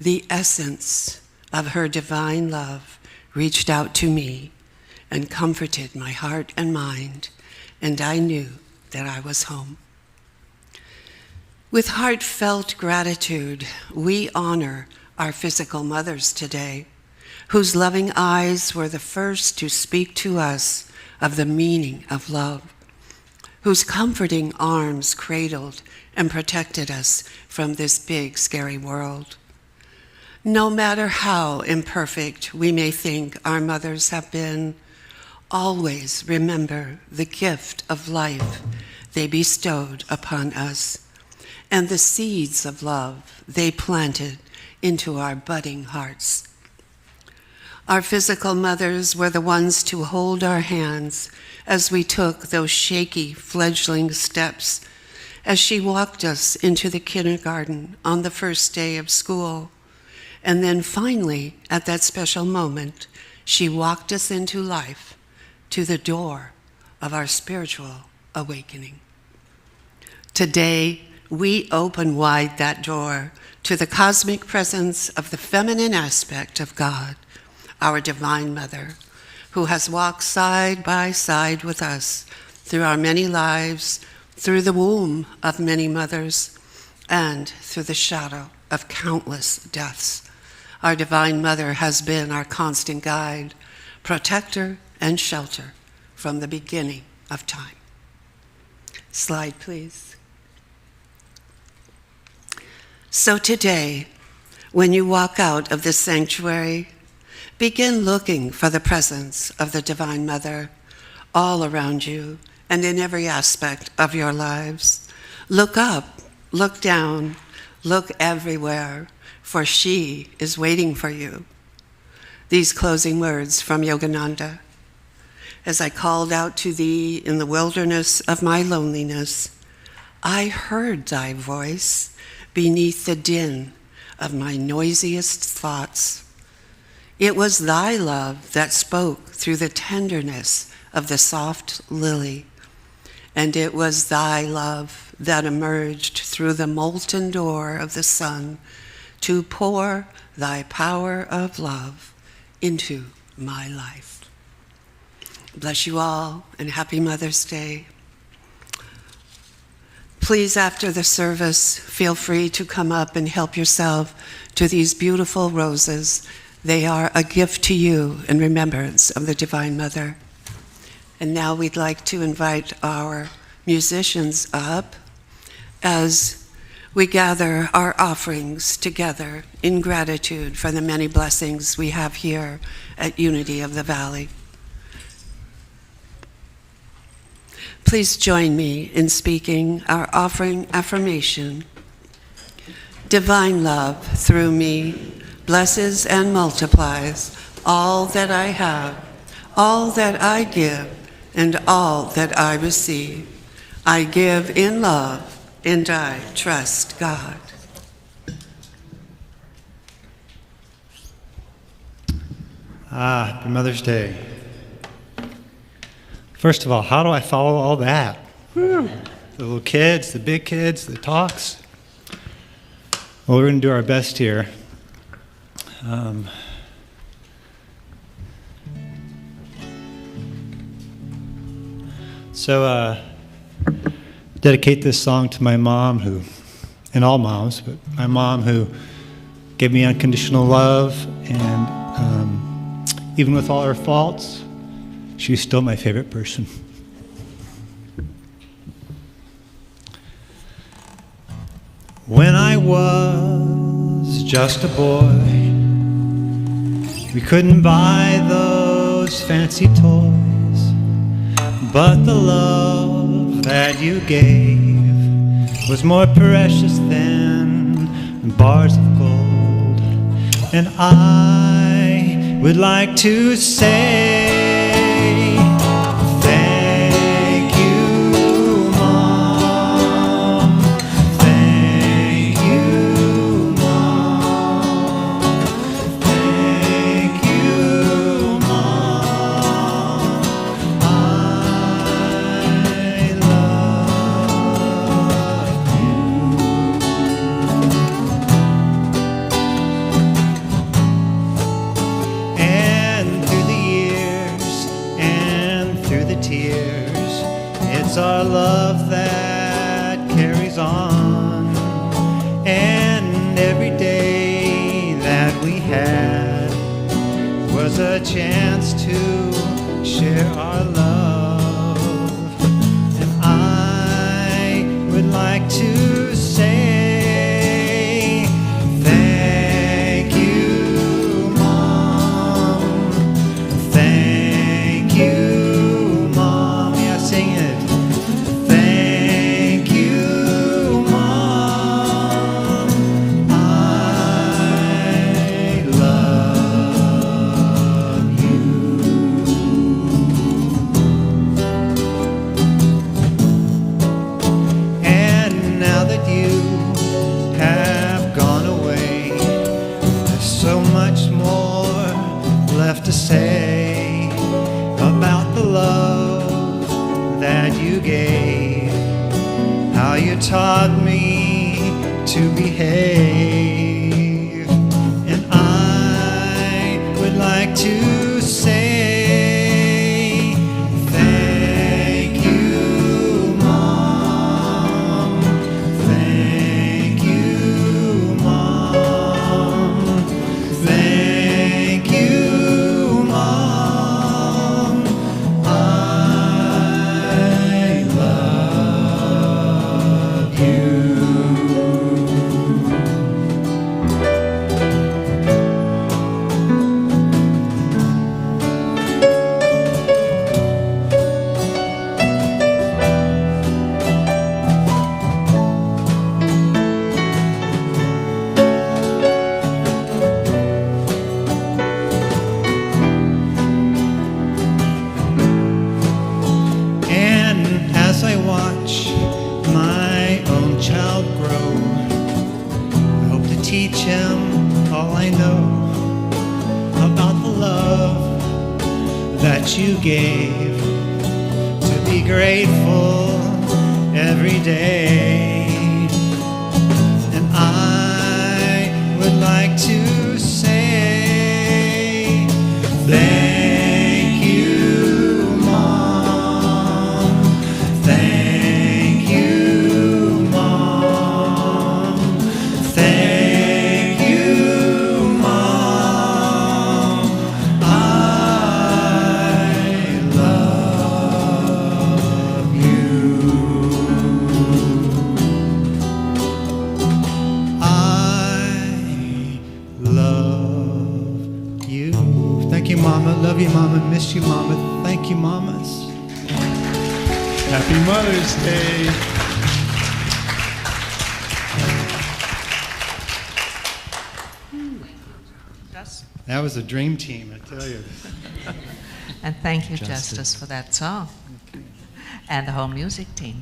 The essence of her divine love reached out to me and comforted my heart and mind, and I knew that I was home. With heartfelt gratitude, we honor our physical mothers today, whose loving eyes were the first to speak to us of the meaning of love, whose comforting arms cradled and protected us from this big, scary world. No matter how imperfect we may think our mothers have been, always remember the gift of life they bestowed upon us and the seeds of love they planted into our budding hearts. Our physical mothers were the ones to hold our hands as we took those shaky fledgling steps, as she walked us into the kindergarten on the first day of school. And then finally, at that special moment, she walked us into life, to the door of our spiritual awakening. Today, we open wide that door to the cosmic presence of the feminine aspect of God, our Divine Mother, who has walked side by side with us through our many lives, through the womb of many mothers, and through the shadow of countless deaths. Our Divine Mother has been our constant guide, protector, and shelter from the beginning of time. Slide, please. So today, when you walk out of this sanctuary, begin looking for the presence of the Divine Mother all around you and in every aspect of your lives. Look up, look down, look everywhere, for she is waiting for you. These closing words from Yogananda. As I called out to thee in the wilderness of my loneliness, I heard thy voice beneath the din of my noisiest thoughts. It was thy love that spoke through the tenderness of the soft lily, and it was thy love that emerged through the molten door of the sun to pour thy power of love into my life. Bless you all, and happy Mother's Day. Please, after the service, feel free to come up and help yourself to these beautiful roses. They are a gift to you in remembrance of the Divine Mother. And now we'd like to invite our musicians up as we gather our offerings together in gratitude for the many blessings we have here at Unity of the Valley. Please join me in speaking our offering affirmation. Divine love through me blesses and multiplies all that I have, all that I give, and all that I receive. I give in love, and I trust God. Happy Mother's Day. First of all, how do I follow all that? The little kids, the big kids, the talks. Well, we're going to do our best here. Dedicate this song to my mom, and all moms, but my mom who gave me unconditional love, and even with all her faults, she's still my favorite person. When I was just a boy, we couldn't buy those fancy toys, but the love that you gave was more precious than bars of gold. And I would like to say thank you, Mom. Thank you, Mom. Thank you, Mom. I love you. And through the years and through the tears, it's our love that carries on. And every day that we had was a chance to share our love. And I would like to say thank you, Mom. Thank you, Mom. Yeah, sing it. Thank you, Mom. I love you. And now that you have gone away, there's so much more left to say about the love that you gave, how you taught me to behave. And I would like to say thank you, Mom. Thank you, Mom. Thank you, Mom. I love you. And as I watch my own child grow, I hope to teach him all I know about the love that you gave, to be grateful every day. And I would like to say thank you, Mom. Thank you, Mom. Thank you, Mom. I love you. I love you. Thank you, Mama. Love you, Mama. Miss you, Mama. Thank you, Mamas. Happy Mother's Day. That was a dream team, I tell you. And thank you, Justice, for that song. And the whole music team.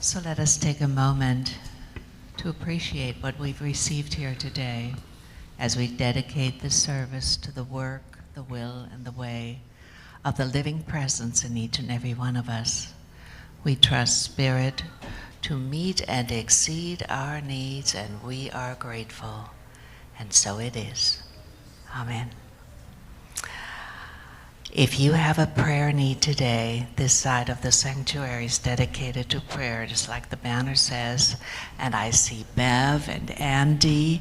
So let us take a moment to appreciate what we've received here today as we dedicate this service to the work, the will, and the way of the living presence in each and every one of us. We trust Spirit to meet and exceed our needs, and we are grateful. And so it is. Amen. If you have a prayer need today, this side of the sanctuary is dedicated to prayer, just like the banner says. And I see Bev and Andy.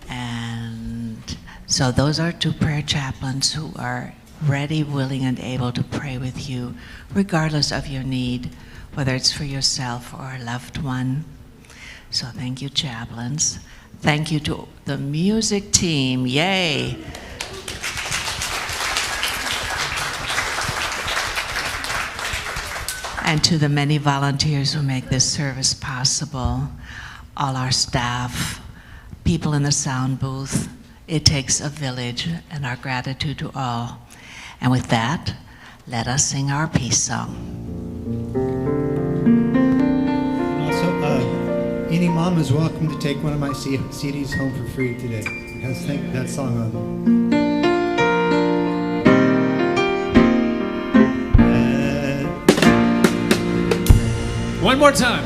And so those are two prayer chaplains who are ready, willing, and able to pray with you, regardless of your need, whether it's for yourself or a loved one. So thank you, chaplains. Thank you to the music team. Yay. And to the many volunteers who make this service possible, all our staff, people in the sound booth. It takes a village, and our gratitude to all. And with that, let us sing our peace song. And also, any mom is welcome to take one of my CDs home for free today. It has that song on them. One more time.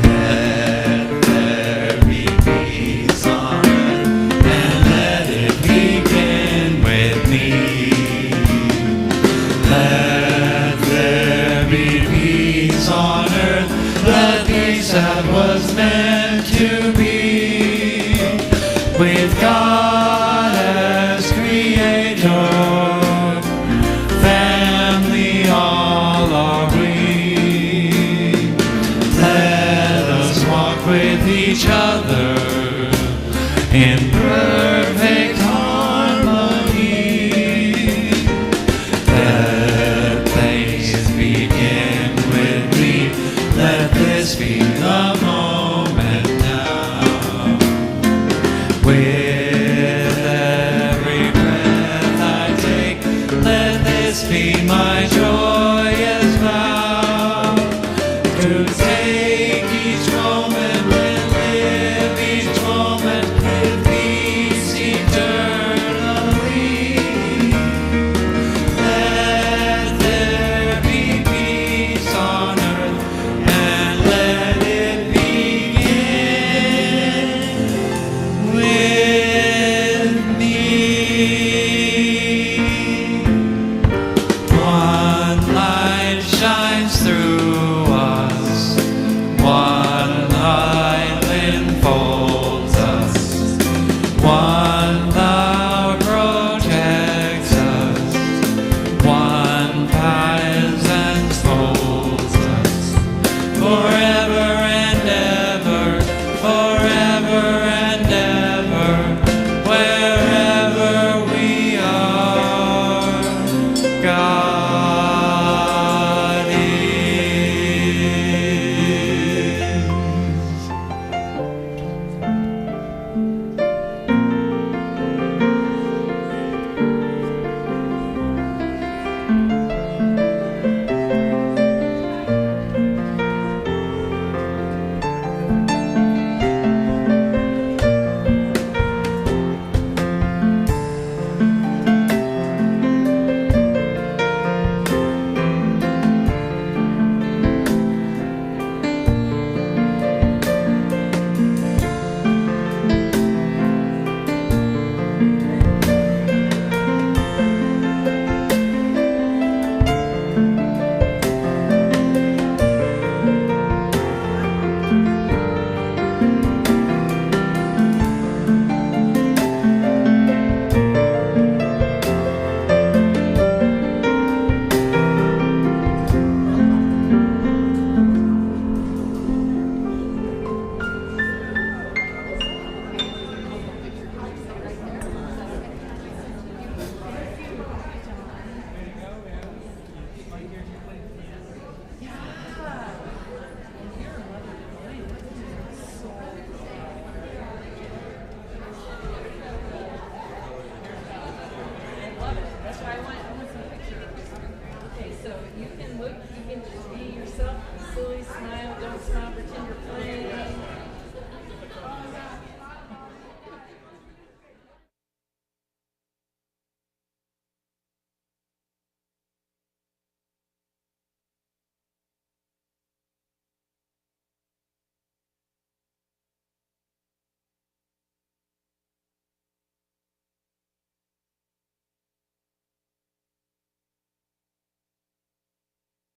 Let there be peace on earth, and let it begin with me. Let there be peace on earth, the peace that was meant to be, with God as creator, family all are we. Let this be my joyous vow, to take each moment and live each moment with peace eternally. Let there be peace on earth, and let it begin with me. One light shines through us, one light enfolds us, one cloud protects us, one presence folds us, forever and ever, forever and ever, wherever we are, God is. Okay, so you can look, you can just be yourself, silly, smile, don't smile, pretend you're playing.